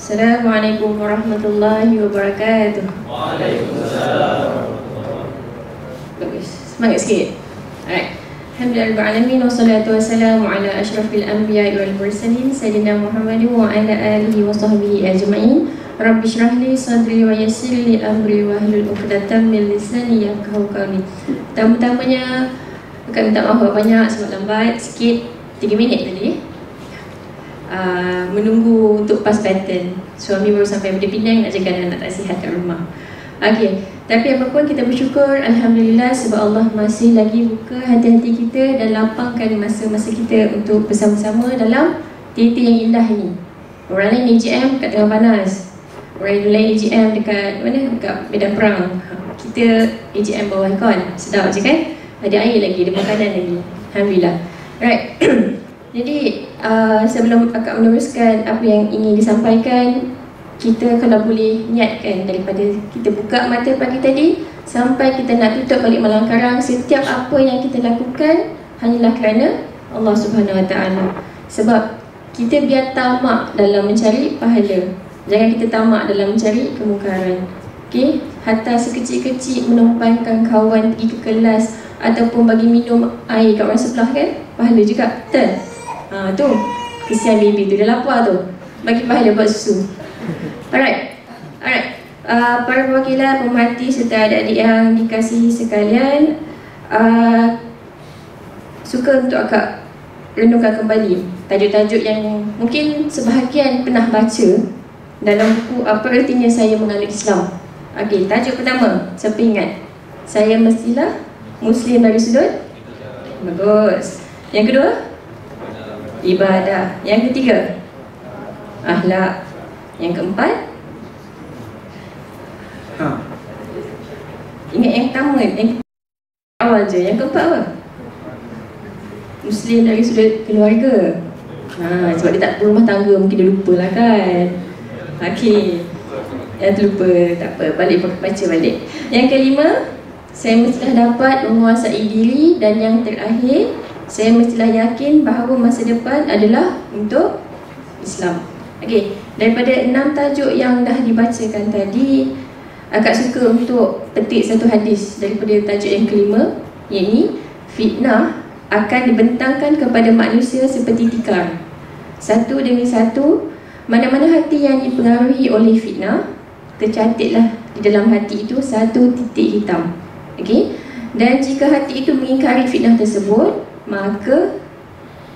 Assalamualaikum warahmatullahi wabarakatuh. Waalaikumsalam. Bagus, semangat sikit. Alright. Alhamdulillahirrahmanirrahim. Wassalatu wassalamu ala ashrafil anbiya wal mursalin Sayyidina Muhammad wa ala alihi wa sahbihi ajma'in. Rabbi shrah li sadri wa yassir li amri wa hlul 'uqdatam min lisani yafqahu qawli. Pertama-tamanya akan minta maaf banyak sebab lambat sikit 3 minit tadi. Menunggu untuk pas pattern. Suami baru sampai dari Penang nak jaga anak tak sihat kat rumah. Okey, tapi apapun kita bersyukur Alhamdulillah sebab Allah masih lagi buka hati-hati kita dan lapangkan masa-masa kita untuk bersama-sama dalam titik yang indah ini. Orang lain AGM kat tengah panas, orang lain AGM dekat mana? Dekat medan perang. Kita AGM bawah aircon. Sedap je kan? Ada air lagi, ada makanan lagi. Alhamdulillah. Right. Jadi sebelum akak meneruskan apa yang ingin disampaikan, kita kalau boleh niatkan daripada kita buka mata pagi tadi sampai kita nak tutup balik malam karang, setiap apa yang kita lakukan hanyalah kerana Allah Subhanahu Wa Taala. Sebab kita biar tamak dalam mencari pahala, jangan kita tamak dalam mencari kemungkaran. Okey, hatta sekecil-kecil menumpangkan kawan pergi ke kelas ataupun bagi minum air kat orang sebelah kan, pahala juga. Betul? Tu kesian baby tu, dah lapar tu, bagi pahala buat susu. Alright. Para perwakilan, pemerhati serta adik-adik yang dikasihi sekalian, suka untuk akak renungkan kembali tajuk-tajuk yang mungkin sebahagian pernah baca dalam buku Apa Ertinya Saya Menganut Islam. Okey, tajuk pertama, siapa ingat? Saya mestilah Muslim dari sudut? Bagus. Yang kedua? Ibadah. Yang ketiga? Akhlak. Yang keempat? Ingat yang pertama, yang awal je. Yang keempat apa? Muslim dari sudut keluarga. Sebab dia tak berumah tangga, mungkin dia lupa lah kan. Okey, yang terlupa, tak apa, balik baca balik. Yang kelima, saya mestilah dapat menguasai diri. Dan yang terakhir, saya mestilah yakin bahawa masa depan adalah untuk Islam. Okey, daripada 6 tajuk yang dah dibacakan tadi, akak suka untuk petik satu hadis daripada tajuk yang kelima, iaitu fitnah akan dibentangkan kepada manusia seperti tikar, satu demi satu. Mana-mana hati yang dipengaruhi oleh fitnah, tercantiklah di dalam hati itu satu titik hitam. Okey, dan jika hati itu mengingkari fitnah tersebut, maka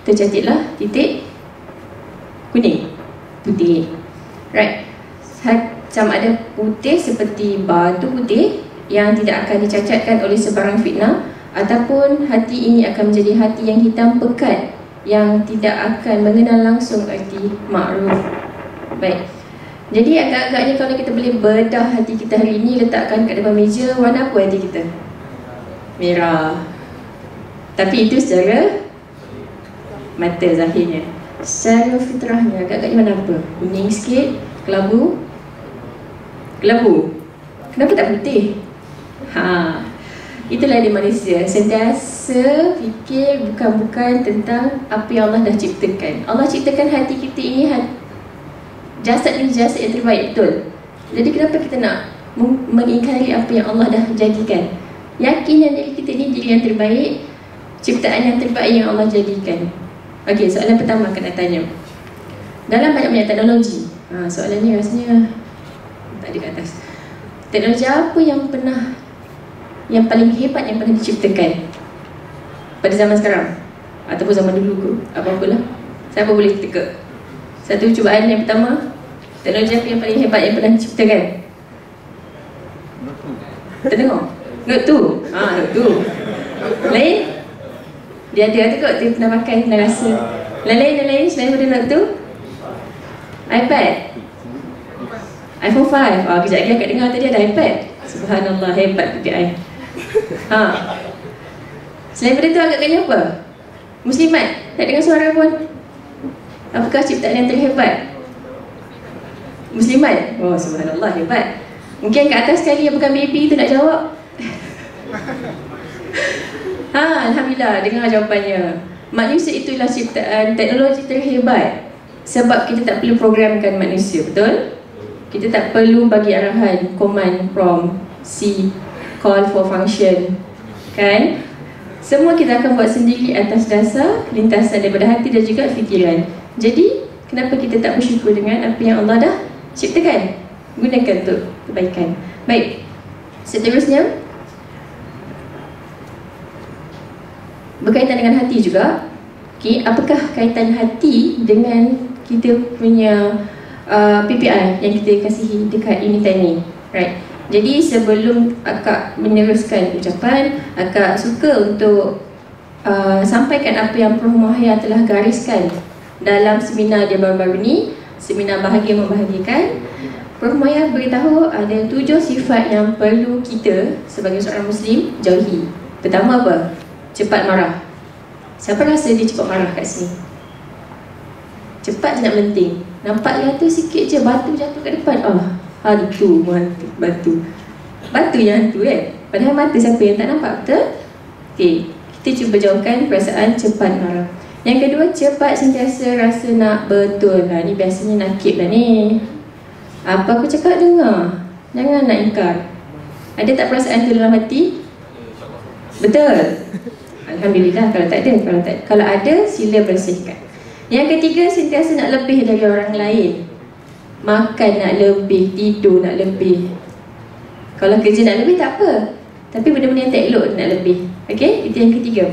tercantiklah titik kuning, putih. Right. Macam ada putih seperti batu putih yang tidak akan dicacatkan oleh sebarang fitnah, ataupun hati ini akan menjadi hati yang hitam pekat yang tidak akan mengenal langsung erti makruf. Baik. Jadi agak-agaknya kalau kita boleh bedah hati kita hari ini, letakkan kat depan meja, warna apa hati kita? Merah. Tapi itu secara mata zahirnya. Secara fitrahnya agak-agaknya mana apa? Kuning sikit, kelabu. Kelabu. Kenapa tak putih? Itulah dia manusia, sentiasa fikir bukan-bukan tentang apa yang Allah dah ciptakan. Allah ciptakan hati kita ini, jasad ini jasad yang terbaik, betul. Jadi kenapa kita nak mengingkari apa yang Allah dah jadikan? Yakin yang diri kita ini diri yang terbaik, ciptaan yang terbaik yang Allah jadikan. Okey, soalan pertama akan nak tanya. Dalam banyak-banyak teknologi, soalannya rasanya tak ada kat atas. Teknologi apa yang paling hebat yang pernah diciptakan pada zaman sekarang ataupun zaman dulu ke, apa-apalah. Siapa boleh teka? Satu cubaan yang pertama, teknologi apa yang paling hebat yang pernah diciptakan? Terdengar? Note 2. Note 2. Lain? Dia ada tu kot, dia pernah pakai, pernah rasa. Lain selain daripada Note 2? iPad? iPhone 5. Kejap lagi akak dengar tadi ada iPad. Subhanallah, hebat PPI. Selain daripada tu agaknya apa? Muslimat? Tak dengar suara pun. Apakah ciptaan yang terhebat? Muslimat? Oh, subhanallah, hebat. Mungkin kat atas sekali yang bukan baby tu nak jawab. Alhamdulillah, dengar jawapannya. Manusia itulah ciptaan teknologi terhebat. Sebab kita tak perlu programkan manusia, betul? Kita tak perlu bagi arahan, command, prompt, C, call for function, kan? Semua kita akan buat sendiri atas dasar lintasan daripada hati dan juga fikiran. Jadi, kenapa kita tak bersyukur dengan apa yang Allah dah ciptakan? Gunakan untuk kebaikan. Baik, seterusnya berkaitan dengan hati juga. Okay, apakah kaitan hati dengan kita punya PPI yang kita kasihi dekat ini time ni? Right. Jadi sebelum akak meneruskan ucapan, akak suka untuk sampaikan apa yang Prof. Mahir telah gariskan dalam seminar dia baru-baru ni, seminar Bahagia Membahagiakan. Prof. Mahir beritahu ada 7 sifat yang perlu kita sebagai seorang Muslim jauhi. Pertama apa? Cepat marah. Siapa rasa dia cepat marah kat sini? Cepat je nak melenting. Nampak dia tu sikit je, batu jatuh kat depan. Hantu, batu. Batu yang hantu kan? Padahal mata siapa yang tak nampak, betul? Okay, kita cuba jauhkan perasaan cepat marah. Yang kedua, cepat sentiasa rasa nak betul. Ni biasanya nakib lah ni. Apa aku cakap dengar. Jangan nak ingkar. Ada tak perasaan tu dalam hati? Betul? Alhamdulillah. Kalau tak ada, kalau ada, sila bersihkan. Yang ketiga, sentiasa nak lebih dari orang lain. Makan nak lebih, tidur nak lebih. Kalau kerja nak lebih tak apa, tapi benda-benda yang tak elok nak lebih. Okey, itu yang ketiga.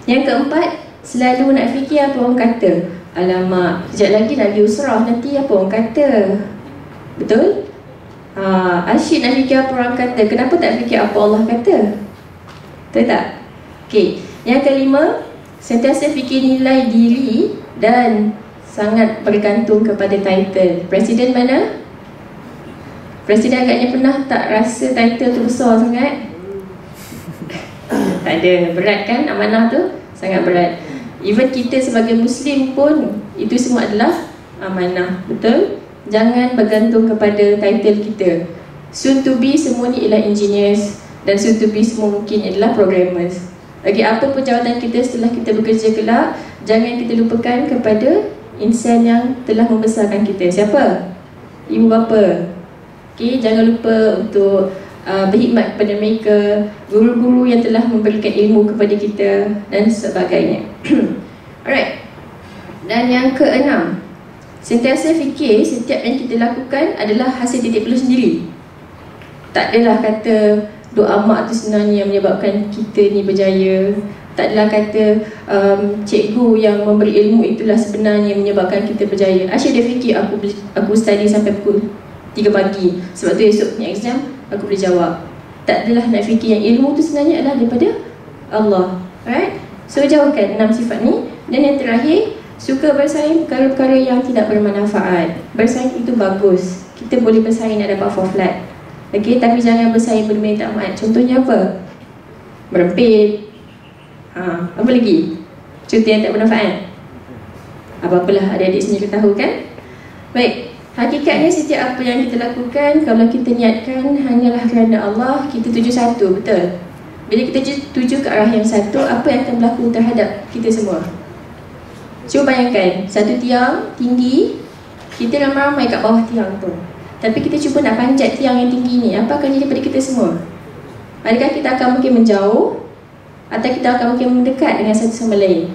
Yang keempat, selalu nak fikir apa orang kata. Alamak, sekejap lagi nak pergi usrah, nanti apa orang kata. Betul? Asyik nak fikir apa orang kata. Kenapa tak fikir apa Allah kata? Betul tak? Okey, yang kelima, sentiasa fikir nilai diri dan sangat bergantung kepada title. Presiden mana? Presiden agaknya pernah tak rasa title tu besar sangat? Tak ada. Berat kan amanah tu? Sangat berat. Even kita sebagai Muslim pun, itu semua adalah amanah. Betul? Jangan bergantung kepada title kita. Soon to be semua ni ialah engineers, dan soon to be semua mungkin adalah programmers. Lagi apa pun jawatan kita setelah kita bekerja kelak, jangan kita lupakan kepada insan yang telah membesarkan kita. Siapa? Ibu bapa. Okay, jangan lupa untuk berkhidmat kepada mereka, guru-guru yang telah memberikan ilmu kepada kita dan sebagainya. Alright. Dan yang keenam, sentiasa fikir setiap yang kita lakukan adalah hasil titik perlu sendiri. Tak adalah kata doa mak tu sebenarnya yang menyebabkan kita ni berjaya. Tak adalah kata cikgu yang memberi ilmu itulah sebenarnya yang menyebabkan kita berjaya. Asyik dia fikir aku study sampai pukul 3 pagi, sebab tu esok punya exam aku boleh jawab. Tak adalah nak fikir yang ilmu tu sebenarnya adalah daripada Allah. Alright? So jauhkan 6 sifat ni. Dan yang terakhir, suka bersaing perkara-perkara yang tidak bermanfaat. Bersaing itu bagus. Kita boleh bersaing nak dapat 4 flat. Okay, tapi jangan bersaing benda yang tak mat. Contohnya apa? Merempit. Apa lagi? Cuti yang tak bermanfaat. Apa-apalah adik-adik sendiri tahu kan? Baik, hakikatnya setiap apa yang kita lakukan, kalau kita niatkan hanyalah kerana Allah, kita tuju satu, betul? Bila kita tuju ke arah yang satu, apa yang akan berlaku terhadap kita semua? Cuba bayangkan, satu tiang tinggi, kita ramai-ramai kat bawah tiang tu. Tapi kita cuba nak panjat tiang yang tinggi ni, apa akan jadi pada kita semua? Adakah kita akan mungkin menjauh? Atau kita akan mungkin mendekat dengan satu sama lain?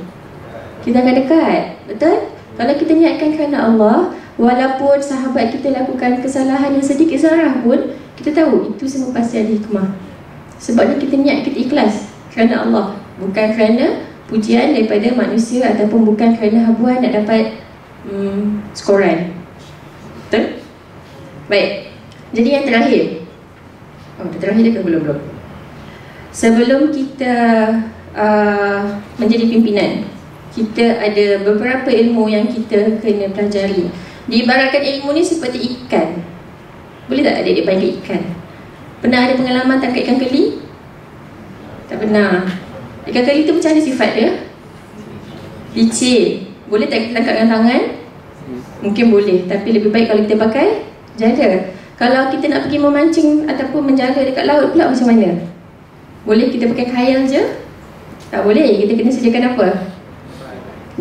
Kita akan dekat, betul? Kalau kita niatkan kerana Allah, walaupun sahabat kita lakukan kesalahan yang sedikit zarah pun, kita tahu itu semua pasti ada hikmah. Sebabnya kita niat, kita ikhlas kerana Allah, bukan kerana pujian daripada manusia, ataupun bukan kerana habuan nak dapat skoran. Betul? Baik, jadi yang terakhir. Terakhir ke belum? Sebelum kita menjadi pimpinan, kita ada beberapa ilmu yang kita kena pelajari. Diibaratkan ilmu ni seperti ikan. Boleh tak adik-adik panggil ikan? Pernah ada pengalaman tangkap ikan keli? Tak pernah. Ikan keli tu macam mana sifat dia? Licin. Boleh tak kita tangkap dengan tangan? Mungkin boleh, tapi lebih baik kalau kita pakai jala. Kalau kita nak pergi memancing ataupun menjala dekat laut pula macam mana? Boleh kita pakai khayal je? Tak boleh, kita kena sediakan apa?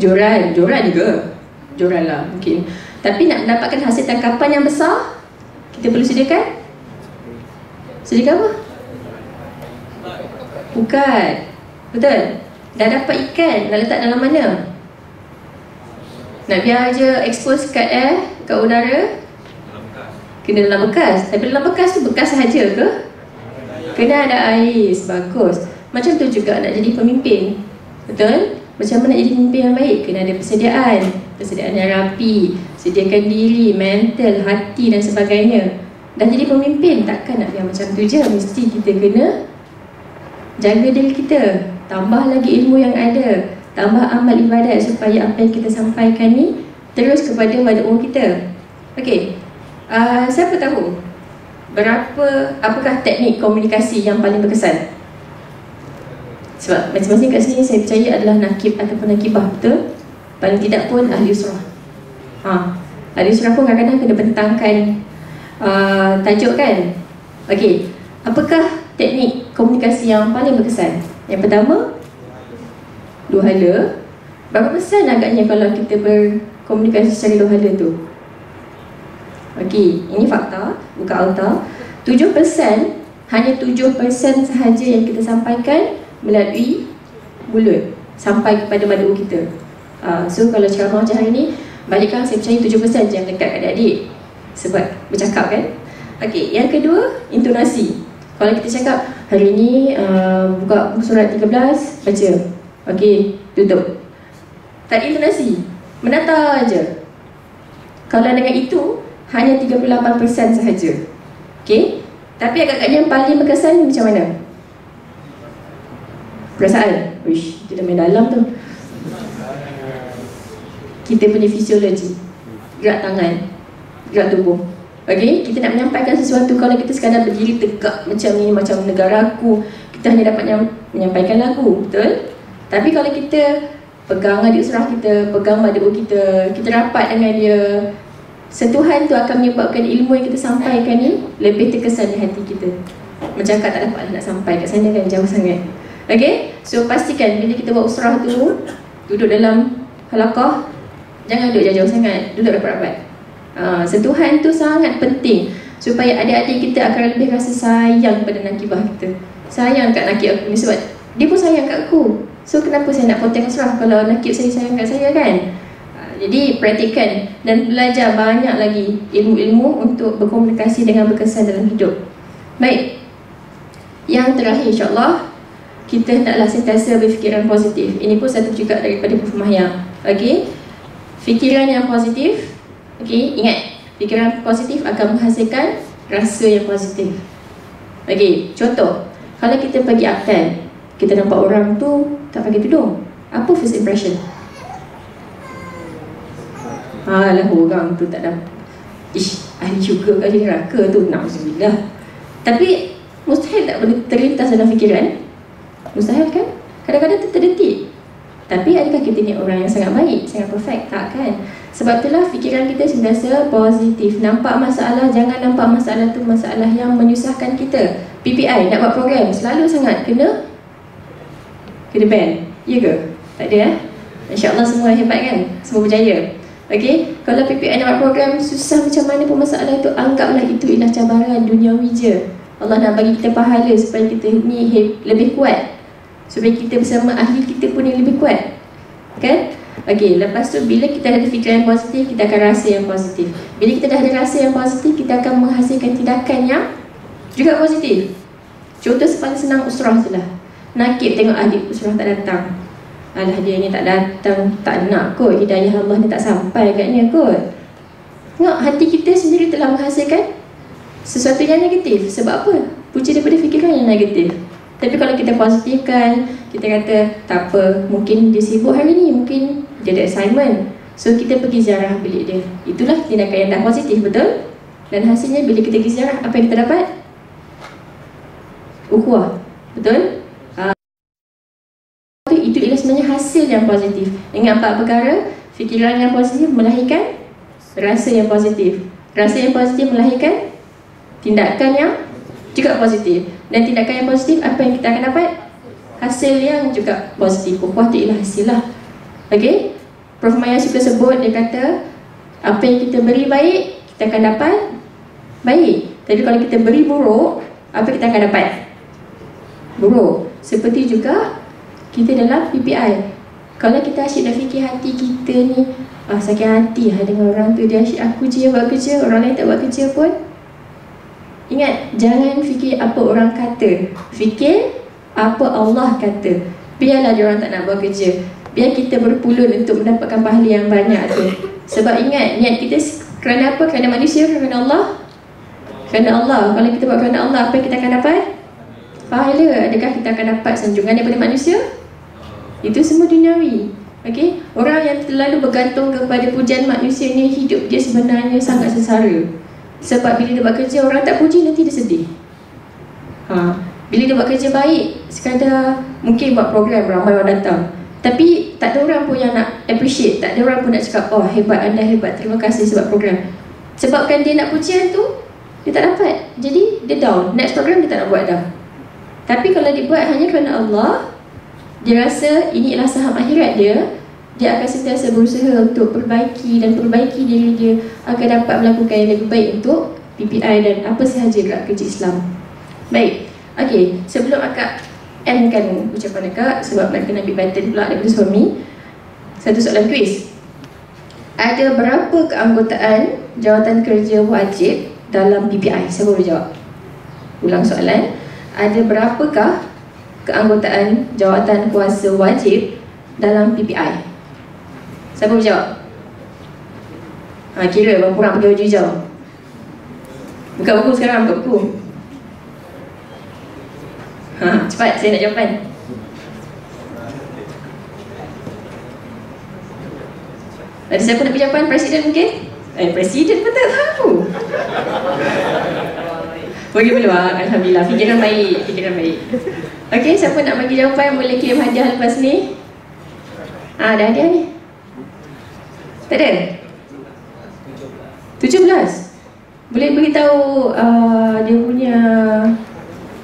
Joran juga. joran lah mungkin. Tapi nak mendapatkan hasil tangkapan yang besar, kita perlu sediakan apa? Bukan. Betul? Dah dapat ikan, nak letak dalam mana? Nak biar je expose kat air, kat udara? Kena dalam bekas. Tapi dalam bekas tu bekas sahaja ke? Kena ada air. Bagus. Macam tu juga nak jadi pemimpin. Betul? Macam mana nak jadi pemimpin yang baik? Kena ada persediaan yang rapi, sediakan diri, mental, hati dan sebagainya. Dah jadi pemimpin, takkan nak biar macam tu je. Mesti kita kena jaga diri kita, tambah lagi ilmu yang ada, tambah amal ibadat supaya apa yang kita sampaikan ni terus kepada pada kita. Okey, siapa tahu apakah teknik komunikasi yang paling berkesan? Sebab masing-masing kat sini saya percaya adalah nakib ataupun nakibah, betul? Paling tidak pun ahli usrah. Ahli usrah pun kadang-kadang kena bentangkan tajuk kan? Okey, apakah teknik komunikasi yang paling berkesan? Yang pertama, dua hala. Berapa persen agaknya kalau kita berkomunikasi secara dua hala tu? Okey, ini fakta, buka altar. 7%, hanya 7% sahaja yang kita sampaikan melalui mulut sampai kepada madu kita. So kalau ceramah macam hari ni, balikkan saya percaya 7% je yang dekat adik-adik sebab bercakap kan. Okey, yang kedua, intonasi. Kalau kita cakap hari ni buka surat 13, baca. Okey, tutup. Tak ada intonasi, menata aja. Kalau dengan itu hanya 38% sahaja. Okey, tapi agak-agaknya yang paling berkesan macam mana? Perasaan. Wish, kita dah main dalam tu. Kita punya fisiologi, gerak tangan, gerak tubuh. Okey, kita nak menyampaikan sesuatu. Kalau kita sekadar berdiri tegak macam ni, macam negara aku, kita hanya dapat menyampaikan lagu, betul? Tapi kalau kita pegang adik usrah kita, pegang madu kita, kita rapat dengan dia, sentuhan tu akan menyebabkan ilmu yang kita sampaikan ni lebih terkesan di hati kita. Macam akak tak dapat nak sampai kat sana kan, jauh sangat. Okey, so pastikan bila kita buat usrah tu, duduk dalam halaqah, jangan duduk jauh-jauh sangat, duduk rapat-rapat. Sentuhan tu sangat penting supaya adik-adik kita akan lebih rasa sayang pada nakibah kita. Sayang kat nakib aku ni sebab dia pun sayang kat aku. So kenapa saya nak potong usrah kalau nakib saya sayang kat saya kan? Jadi praktikkan dan belajar banyak lagi ilmu-ilmu untuk berkomunikasi dengan berkesan dalam hidup. Baik, yang terakhir insyaAllah, kita hendaklah sentiasa berfikiran positif. Ini pun satu juga daripada Prof. Mahya. Okey, fikiran yang positif. Okey, ingat, fikiran positif akan menghasilkan rasa yang positif. Okey, contoh, kalau kita pergi akad, kita nampak orang tu tak pakai tudung, apa first impression? Alah, orang tu tak dapat, ahli syurga ke ahli neraka tu, na'udzubillah. Tapi mustahil tak boleh terlintas dalam fikiran? Mustahil kan? Kadang-kadang tu terdetik. Tapi adakah kita ni orang yang sangat baik, sangat perfect? Tak kan? Sebab itulah fikiran kita sentiasa positif. Nampak masalah, jangan nampak masalah tu masalah yang menyusahkan kita. PPI, nak buat program, selalu sangat kena ban. Ya ke? Tak ada ya? InsyaAllah semua hebat kan? Semua berjaya. Okey, kalau PPI nak buat program, susah macam mana pun masalah itu, anggaplah itu ialah cabaran duniawi je. Allah nak bagi kita pahala supaya kita ni lebih kuat, supaya kita bersama ahli kita pun yang lebih kuat. Kan? Okey, lepas tu bila kita ada fikiran yang positif, kita akan rasa yang positif. Bila kita dah ada rasa yang positif, kita akan menghasilkan tindakan yang juga positif. Contoh paling senang usrah je lah. Nakib tengok adik usrah tak datang, alah dia ni tak datang, tak nak kot, hidayah Allah ni tak sampai katnya kot. Tengok, hati kita sendiri telah menghasilkan sesuatu yang negatif. Sebab apa? Punca daripada fikiran yang negatif. Tapi kalau kita positifkan, kita kata tak apa, mungkin dia sibuk hari ni, mungkin dia ada assignment, so kita pergi ziarah bilik dia. Itulah tindakan yang dah positif, betul? Dan hasilnya bila kita pergi ziarah, apa yang kita dapat? Ukhuwah, betul? Itu ialah sebenarnya hasil yang positif. Dengan 4 perkara, fikiran yang positif melahirkan rasa yang positif, rasa yang positif melahirkan tindakan yang juga positif, dan tindakan yang positif, apa yang kita akan dapat? Hasil yang juga positif. Ukhuwah tu ialah hasil lah. Okey? Prof Maya suka sebut, dia kata apa yang kita beri baik, kita akan dapat baik. Jadi kalau kita beri buruk, apa kita akan dapat? Buruk. Seperti juga kita dalam PPI. Kalau kita asyik dah fikir hati kita ni, sakit hati dengan orang tu, dia asyik aku je buat kerja, orang lain tak buat kerja pun. Ingat, jangan fikir apa orang kata, fikir apa Allah kata. Biarlah dia orang tak nak buat kerja, biar kita berpulun untuk mendapatkan pahala yang banyak tu. Sebab ingat, niat kita kerana apa? Kerana manusia, kerana Allah? Kerana Allah. Kalau kita buat kerana Allah, apa yang kita akan dapat? Pahala. Adakah kita akan dapat sanjungan daripada manusia? Itu semua duniawi. Okay? Orang yang terlalu bergantung kepada pujian manusia ni, hidup dia sebenarnya sangat sengsara. Sebab bila dia buat kerja, orang tak puji, nanti dia sedih. Bila dia buat kerja baik, sekadar mungkin buat program, ramai orang datang, tapi tak ada orang pun yang nak appreciate. Tak ada orang pun nak cakap, oh hebat, anda hebat, terima kasih sebab program. Sebabkan dia nak pujian tu, dia tak dapat. Jadi dia down, next program dia tak nak buat dah. Tapi kalau dia buat hanya kerana Allah, dia rasa ini adalah saham akhirat dia, dia akan sentiasa berusaha untuk perbaiki dan perbaiki diri dia agar dapat melakukan yang lebih baik untuk PPI dan apa sahaja gerak kerja Islam. Baik, okey, sebelum akak endkan ucapan akak, sebab nak kena ambil pattern pula daripada suami, satu soalan kuis. Ada berapa keanggotaan jawatan kerja wajib dalam PPI? Siapa boleh jawab? Ulang soalan. Ada berapakah keanggotaan jawatan kuasa wajib dalam PPI? Siapa boleh jawab? Kira berapa orang pakai baju hijau? Buka buku sekarang, buka buku. Cepat, saya nak jawapan. Ada siapa nak beri jawapan? Presiden mungkin? Presiden pun tak tahu. Bagi peluang, alhamdulillah. Fikiran baik, fikiran baik. Okey, siapa nak bagi jawapan boleh kirim hadiah lepas ni. Ada hadiah ni? Tak ada? 17. Boleh beritahu dia punya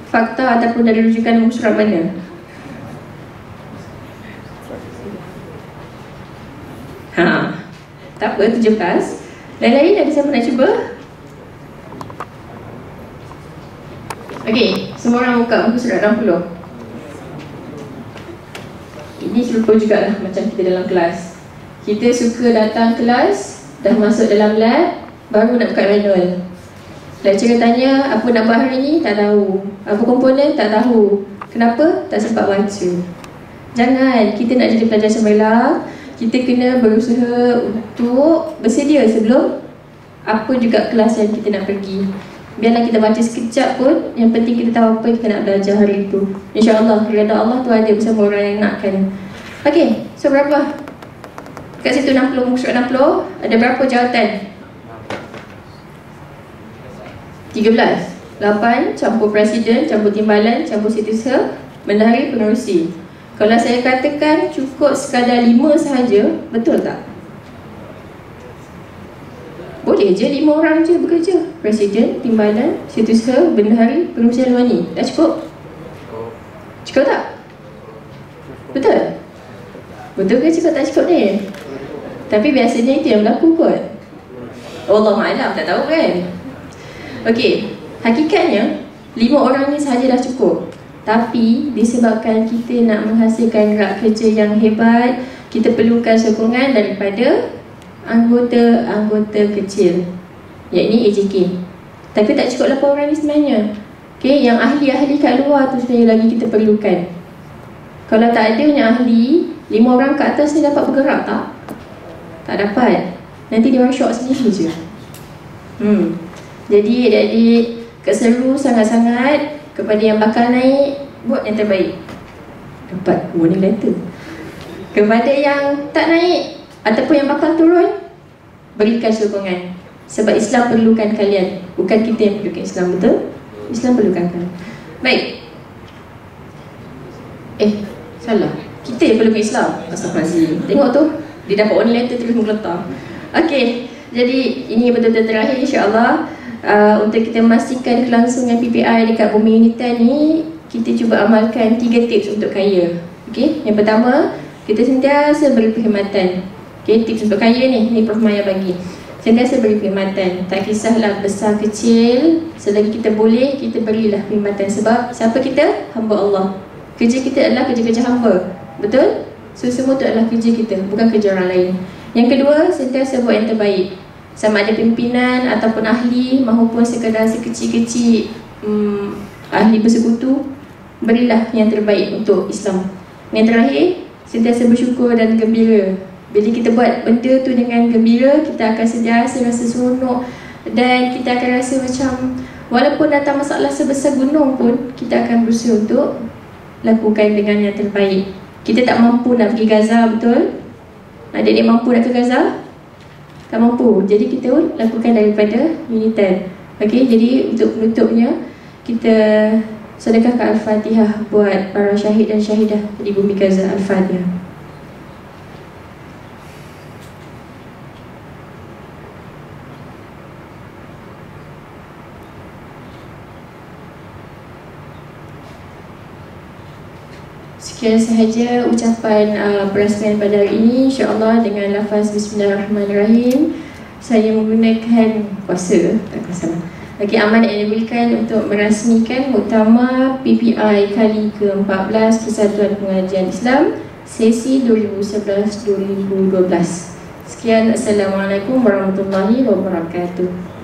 fakta ataupun dari rujukan muka surat mana? Tak apa, 17. Lain-lain ada siapa nak cuba? Okey, semua orang buka muka surat 60. Ini serupa jugalah macam kita dalam kelas. Kita suka datang kelas, dah masuk dalam lab, baru nak buka manual. Lecturer tanya, apa nak buat hari ni? Tak tahu. Apa komponen? Tak tahu. Kenapa? Tak sempat baca. Jangan, kita nak jadi pelajar cemerlang, kita kena berusaha untuk bersedia sebelum apa juga kelas yang kita nak pergi. Biarlah kita baca sekejap pun, yang penting kita tahu apa yang kita nak belajar hari itu. InsyaAllah, redha Allah tu ada bersama orang yang nakkan. Okey, so berapa? Kat situ 60, muka surat 60. Ada berapa jawatan? 13. 8 campur presiden, campur timbalan, campur setiausaha, bendahari, pengerusi. Kalau saya katakan cukup sekadar 5 sahaja, betul tak? Boleh je 5 orang je bekerja. Presiden, timbalan, setiausaha, bendahari, pengerusi alwani. Dah cukup? Cukup tak? Betul? Betul ke cukup tak cukup ni? Tapi biasanya itu yang berlaku kot. Wallahualam, tak tahu kan? Okey, hakikatnya 5 orang ni sahaja dah cukup. Tapi disebabkan kita nak menghasilkan gerak kerja yang hebat, kita perlukan sokongan daripada anggota-anggota kecil, iaitu AJK. Tapi tak cukup 8 orang ni sebenarnya. Okay, yang ahli-ahli kat luar tu sebenarnya lagi kita perlukan. Kalau tak ada yang ahli, 5 orang kat atas ni dapat bergerak tak? Tak dapat. Nanti dia orang syok sendiri je. Jadi adik-adik, keseru sangat-sangat kepada yang bakal naik, buat yang terbaik. Dapat warning letter. Kepada yang tak naik ataupun yang bakal turun, berikan sokongan. Sebab Islam perlukan kalian, bukan kita yang perlukan Islam, betul? Islam perlukan kalian. Baik. Salah. Kita yang perlukan Islam. Astagfirullahaladzim. Tengok tu, dia dapat warning letter terus menggeletar. Okey, jadi ini betul-betul terakhir insya-Allah. Untuk kita memastikan kelangsungan PPI dekat bumi Unitan ni, kita cuba amalkan 3 tips untuk kaya. Okey, yang pertama, kita sentiasa beri perkhidmatan. Okay, tips untuk kaya ni Prof Maya bagi. Sentiasa beri perkhidmatan, tak kisahlah besar kecil, selagi kita boleh, kita berilah perkhidmatan. Sebab siapa kita? Hamba Allah. Kerja kita adalah kerja-kerja hamba. Betul? So semua tu adalah kerja kita, bukan kerja orang lain. Yang kedua, sentiasa buat yang terbaik. Sama ada pimpinan ataupun ahli, maupun sekadar sekecil-kecil ahli bersekutu, berilah yang terbaik untuk Islam. Yang terakhir, sentiasa bersyukur dan gembira. Bila kita buat benda tu dengan gembira, kita akan sentiasa rasa seronok. Dan kita akan rasa macam walaupun datang masalah sebesar gunung pun, kita akan berusaha untuk lakukan dengan yang terbaik. Kita tak mampu nak pergi Gaza, betul? Adik-adik mampu nak ke Gaza? Tak mampu. Jadi kita lakukan daripada Unitan. Okey, jadi untuk penutupnya, kita sedekahkan Al-Fatihah buat para syahid dan syahidah di bumi Gaza. Al-Fatihah. Sekian sahaja ucapan perasmian pada hari ini. InsyaAllah dengan lafaz Bismillahirrahmanirrahim. Saya menggunakan kuasa, tak kuasa. Okey, amanah yang diberikan untuk merasmikan muktamar PPI kali ke-14 Persatuan Pengajian Islam sesi 2011-2012. Sekian, Assalamualaikum warahmatullahi wabarakatuh.